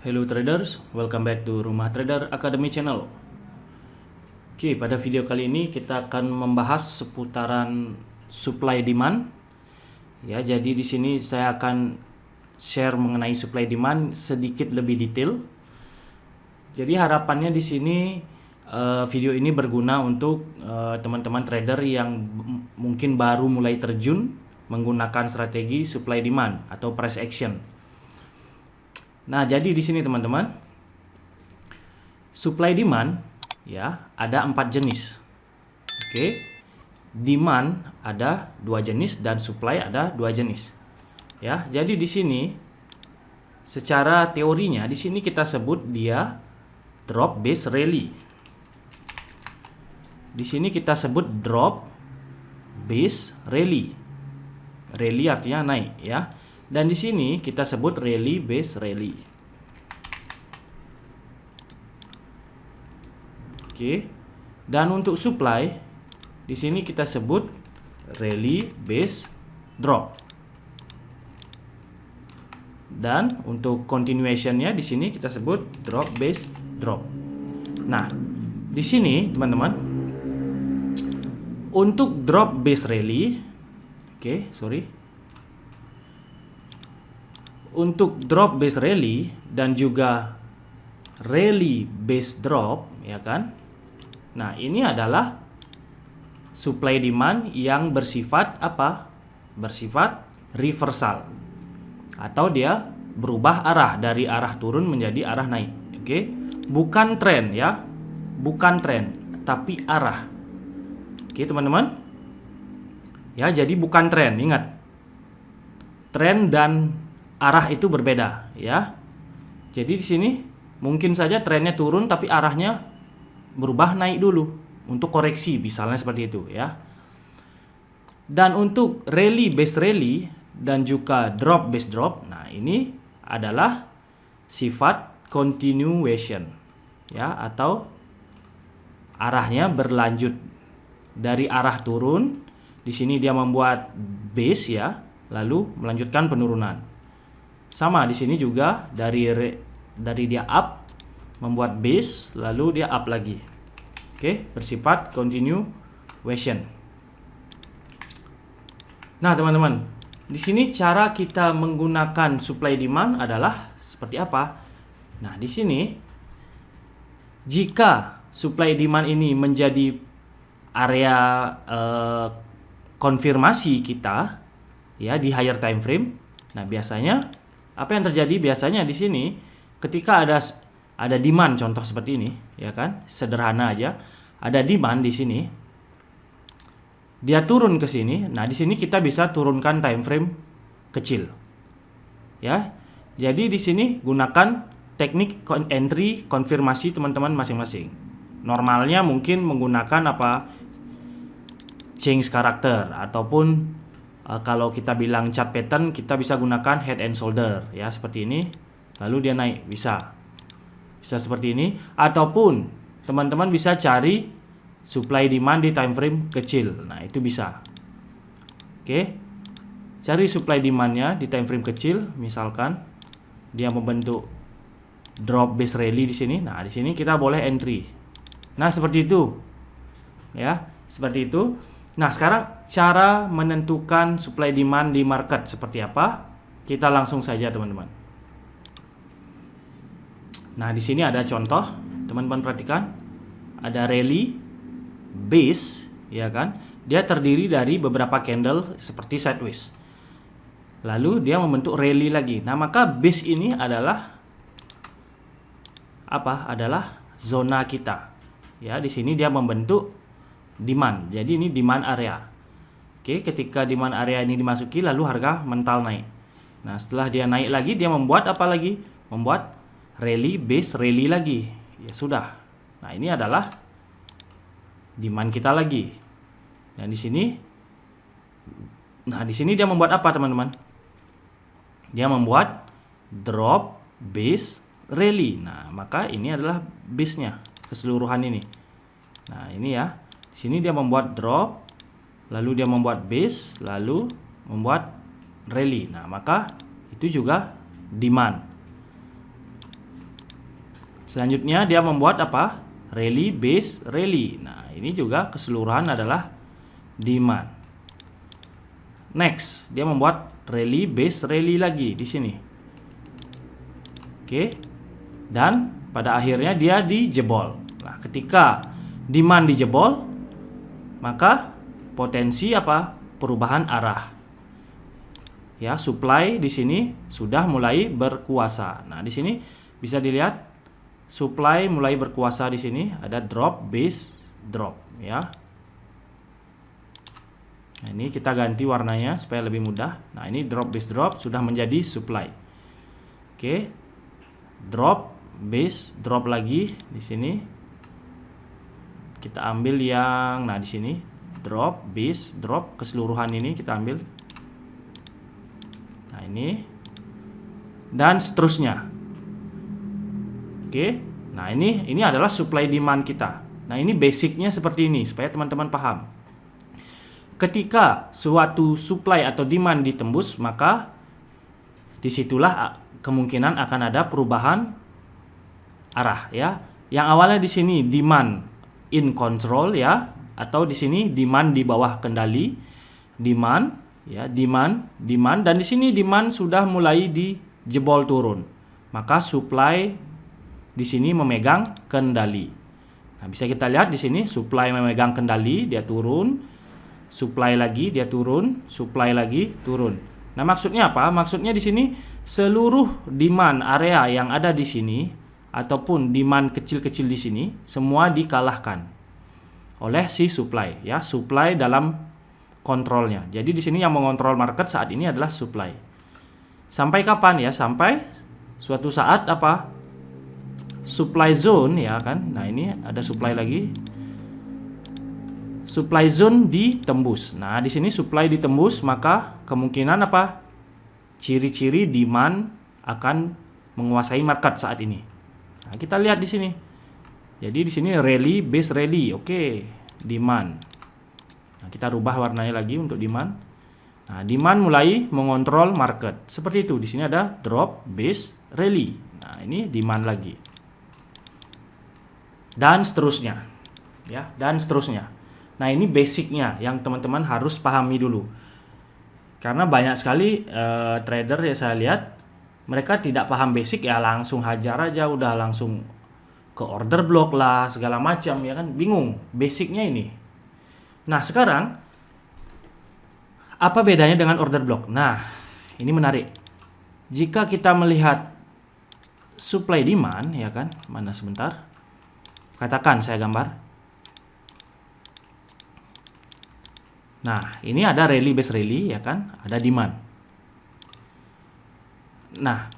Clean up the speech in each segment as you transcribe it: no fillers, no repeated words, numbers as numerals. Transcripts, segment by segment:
Hello traders, welcome back to Rumah Trader Academy channel. Oke, pada video kali ini kita akan membahas seputaran supply demand. Ya, jadi di sini saya akan share mengenai supply demand sedikit lebih detail. Jadi harapannya di sini video ini berguna untuk teman-teman trader yang mungkin baru mulai terjun menggunakan strategi supply demand atau price action. Nah, jadi di sini teman-teman, supply demand ya ada 4 jenis. Oke. Demand ada 2 jenis dan supply ada 2 jenis. Ya, jadi di sini secara teorinya di sini kita sebut dia drop base rally. Di sini kita sebut drop base rally. Rally artinya naik ya. Dan di sini kita sebut rally base rally. Oke. Dan untuk supply di sini kita sebut rally base drop. Dan untuk continuation-nya di sini kita sebut drop base drop. Nah, di sini teman-teman untuk drop base rally, untuk drop base rally dan juga rally base drop, ya kan? Nah, ini adalah supply demand yang bersifat apa? Bersifat reversal. Atau dia berubah arah dari arah turun menjadi arah naik. Oke? Bukan tren ya. Bukan tren, tapi arah. Oke, teman-teman? Ya, jadi bukan tren, ingat. Tren dan arah itu berbeda ya. Jadi di sini mungkin saja trennya turun tapi arahnya berubah naik dulu untuk koreksi, misalnya seperti itu ya. Dan untuk rally base rally dan juga drop base drop, nah ini adalah sifat continuation ya, atau arahnya berlanjut dari arah turun. Di sini dia membuat base ya, lalu melanjutkan penurunan. Sama di sini juga dari dia up membuat base lalu dia up lagi. Oke, bersifat continuation. Nah, teman-teman, di sini cara kita menggunakan supply demand adalah seperti apa? Nah, di sini jika supply demand ini menjadi area konfirmasi kita ya di higher time frame. Nah, biasanya apa yang terjadi biasanya di sini ketika ada demand, contoh seperti ini ya kan, sederhana aja, ada demand di sini, dia turun ke sini. Nah, di sini kita bisa turunkan time frame kecil ya. Jadi di sini gunakan teknik entry konfirmasi teman-teman masing-masing. Normalnya mungkin menggunakan apa, change karakter, ataupun kalau kita bilang chart pattern, kita bisa gunakan head and shoulder ya, seperti ini. Lalu dia naik, bisa seperti ini. Ataupun teman-teman bisa cari supply demand di time frame kecil. Nah, itu bisa. Oke. Cari supply demandnya di time frame kecil. Misalkan dia membentuk drop base rally di sini. Nah, di sini kita boleh entry. Nah, seperti itu. Ya, seperti itu. Nah, sekarang cara menentukan supply demand di market seperti apa? Kita langsung saja, teman-teman. Nah, di sini ada contoh, teman-teman perhatikan. Ada rally base, ya kan? Dia terdiri dari beberapa candle seperti sideways. Lalu dia membentuk rally lagi. Nah, maka base ini adalah apa? Adalah zona kita. Ya, di sini dia membentuk demand. Jadi ini demand area. Oke, ketika demand area ini dimasuki lalu harga mental naik. Nah, setelah dia naik lagi dia membuat apa lagi? Membuat rally base rally lagi. Ya sudah. Nah, ini adalah demand kita lagi. Dan di sini dia membuat apa, teman-teman? Dia membuat drop base rally. Nah, maka ini adalah base-nya keseluruhan ini. Nah, ini ya. Di sini dia membuat drop, lalu dia membuat base, lalu membuat rally. Nah, maka itu juga demand. Selanjutnya dia membuat apa? Rally base rally. Nah, ini juga keseluruhan adalah demand. Next, dia membuat rally base rally lagi di sini. Oke. Dan pada akhirnya dia dijebol. Nah, ketika demand dijebol, maka potensi apa? Perubahan arah. Ya, supply di sini sudah mulai berkuasa. Nah, di sini bisa dilihat supply mulai berkuasa di sini, ada drop base drop ya. Nah, ini kita ganti warnanya supaya lebih mudah. Nah, ini drop base drop sudah menjadi supply. Oke. Drop base drop lagi di sini. Kita ambil yang di sini drop base drop keseluruhan ini kita ambil. Nah, ini dan seterusnya. Oke. Nah, ini adalah supply demand kita. Nah, ini basicnya seperti ini supaya teman-teman paham. Ketika suatu supply atau demand ditembus, maka disitulah kemungkinan akan ada perubahan arah ya. Yang awalnya di sini demand in control ya, atau di sini demand di bawah kendali, demand ya, demand dan di sini demand sudah mulai dijebol turun. Maka supply di sini memegang kendali. Nah, bisa kita lihat di sini supply memegang kendali, dia turun, supply lagi dia turun, supply lagi turun. Nah, maksudnya apa? Maksudnya di sini seluruh demand area yang ada di sini ataupun demand kecil-kecil di sini semua dikalahkan oleh si supply ya, supply dalam kontrolnya. Jadi di sini yang mengontrol market saat ini adalah supply. Sampai kapan ya? Sampai suatu saat apa? Supply zone ya kan. Nah, ini ada supply lagi. Supply zone ditembus. Nah, di sini supply ditembus, maka kemungkinan apa? Ciri-ciri demand akan menguasai market saat ini. Nah, kita lihat di sini. Jadi di sini rally base rally. Oke, demand. Nah, kita rubah warnanya lagi untuk demand. Nah, demand mulai mengontrol market. Seperti itu. Di sini ada drop base rally. Nah, ini demand lagi. Dan seterusnya. Ya, dan seterusnya. Nah, ini basicnya yang teman-teman harus pahami dulu. Karena banyak sekali trader ya saya lihat mereka tidak paham basic ya, langsung hajar aja, udah langsung ke order block lah segala macam ya kan, bingung basicnya ini. Nah, sekarang apa bedanya dengan order block? Nah, ini menarik. Jika kita melihat supply demand ya kan, mana sebentar. Katakan saya gambar. Nah, ini ada rally base rally ya kan, ada demand. Nah,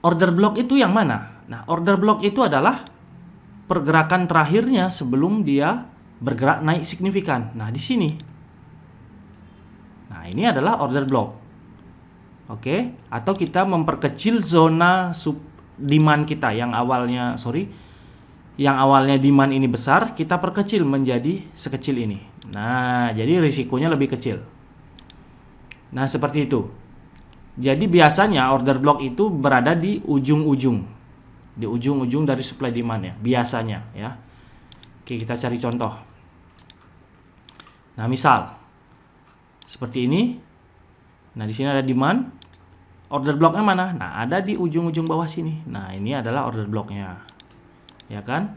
order block itu yang mana? Nah, order block itu adalah pergerakan terakhirnya sebelum dia bergerak naik signifikan. Nah, di sini. Nah, ini adalah order block. Oke, atau kita memperkecil zona demand kita yang awalnya demand ini besar, kita perkecil menjadi sekecil ini. Nah, jadi risikonya lebih kecil. Nah, seperti itu. Jadi biasanya order block itu berada di ujung-ujung. Di ujung-ujung dari supply demand ya, biasanya ya. Oke, kita cari contoh. Nah, misal seperti ini. Nah, di sini ada demand. Order blocknya mana? Nah, ada di ujung-ujung bawah sini. Nah, ini adalah order blocknya. Ya kan?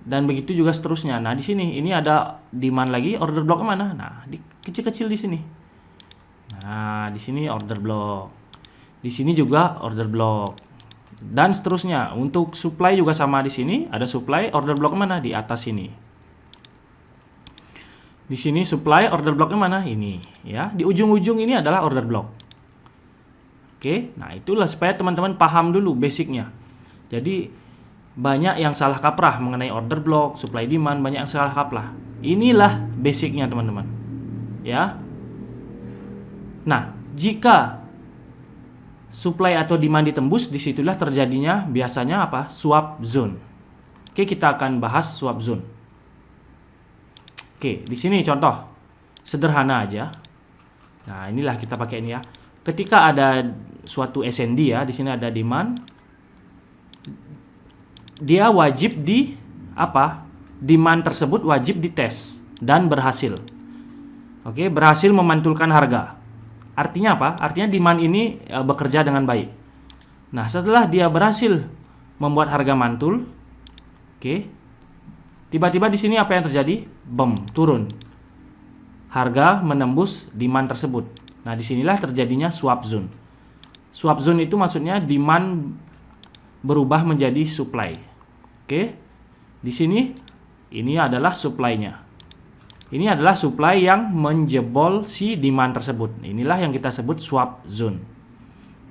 Dan begitu juga seterusnya. Nah, di sini ini ada demand lagi, order blocknya mana? Nah, di kecil-kecil di sini. Nah, di sini order block. Di sini juga order block. Dan seterusnya. Untuk supply juga sama di sini, ada supply, order block mana? Di atas sini. Di sini supply, order blocknya mana? Ini, ya. Di ujung-ujung ini adalah order block. Oke, nah itulah supaya teman-teman paham dulu basicnya. Jadi banyak yang salah kaprah mengenai order block, supply demand, banyak yang salah kaprah. Inilah basicnya teman-teman. Ya. Nah, jika supply atau demand ditembus, disitulah terjadinya biasanya apa? Swap zone. Oke, kita akan bahas swap zone. Oke, di sini contoh sederhana aja. Nah, inilah kita pakai ini ya. Ketika ada suatu SND ya, di sini ada demand dia wajib di apa? Demand tersebut wajib dites dan berhasil. Oke, berhasil memantulkan harga. Artinya apa? Artinya demand ini bekerja dengan baik. Nah, setelah dia berhasil membuat harga mantul, oke, tiba-tiba di sini apa yang terjadi? Bom, turun. Harga menembus demand tersebut. Nah, disinilah terjadinya swap zone. Swap zone itu maksudnya demand berubah menjadi supply. Oke, di sini ini adalah supply-nya. Ini adalah supply yang menjebol si demand tersebut. Inilah yang kita sebut swap zone.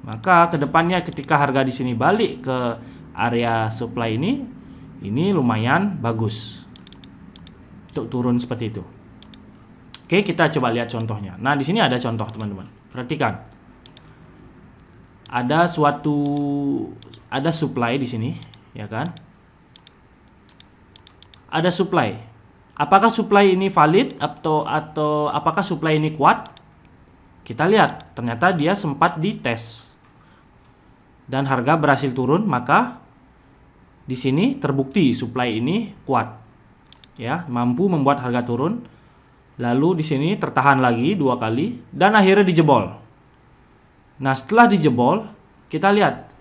Maka kedepannya ketika harga di sini balik ke area supply ini lumayan bagus untuk turun seperti itu. Oke, kita coba lihat contohnya. Nah, di sini ada contoh, teman-teman. Perhatikan. Ada supply di sini, ya kan? Ada supply. Apakah supply ini valid atau apakah supply ini kuat? Kita lihat, ternyata dia sempat dites. Dan harga berhasil turun, maka di sini terbukti supply ini kuat. Ya, mampu membuat harga turun. Lalu di sini tertahan lagi 2 kali dan akhirnya dijebol. Nah, setelah dijebol, kita lihat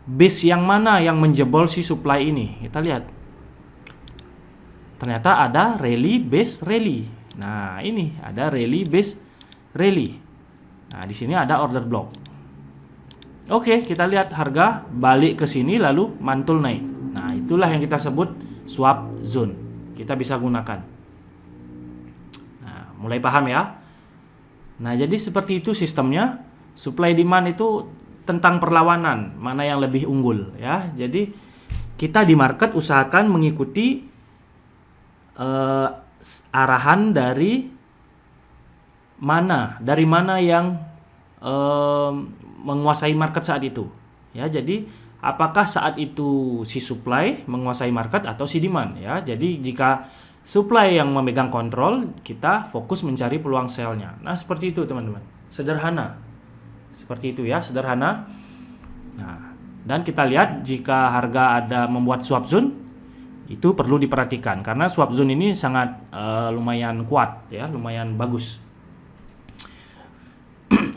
base yang mana yang menjebol si supply ini. Kita lihat. Ternyata ada rally base rally. Nah, ini ada rally base rally. Nah, di sini ada order block. Oke, kita lihat harga balik ke sini lalu mantul naik. Nah, itulah yang kita sebut swap zone. Kita bisa gunakan. Mulai paham ya? Nah, jadi seperti itu sistemnya. Supply demand itu tentang perlawanan, mana yang lebih unggul ya. Jadi kita di market usahakan mengikuti arahan dari mana yang menguasai market saat itu. Ya, jadi apakah saat itu si supply menguasai market atau si demand ya. Jadi jika supply yang memegang kontrol, kita fokus mencari peluang sell-nya. Nah, seperti itu teman-teman. Sederhana. Seperti itu ya, sederhana. Nah, dan kita lihat jika harga ada membuat swap zone, itu perlu diperhatikan. Karena swap zone ini sangat lumayan kuat ya, lumayan bagus.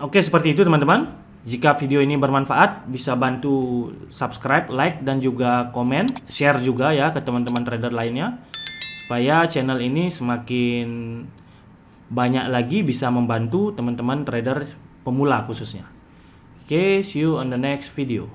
Oke, seperti itu teman-teman. Jika video ini bermanfaat, bisa bantu subscribe, like, dan juga komen. Share juga ya ke teman-teman trader lainnya. Supaya channel ini semakin banyak lagi bisa membantu teman-teman trader pemula khususnya. Oke, see you on the next video.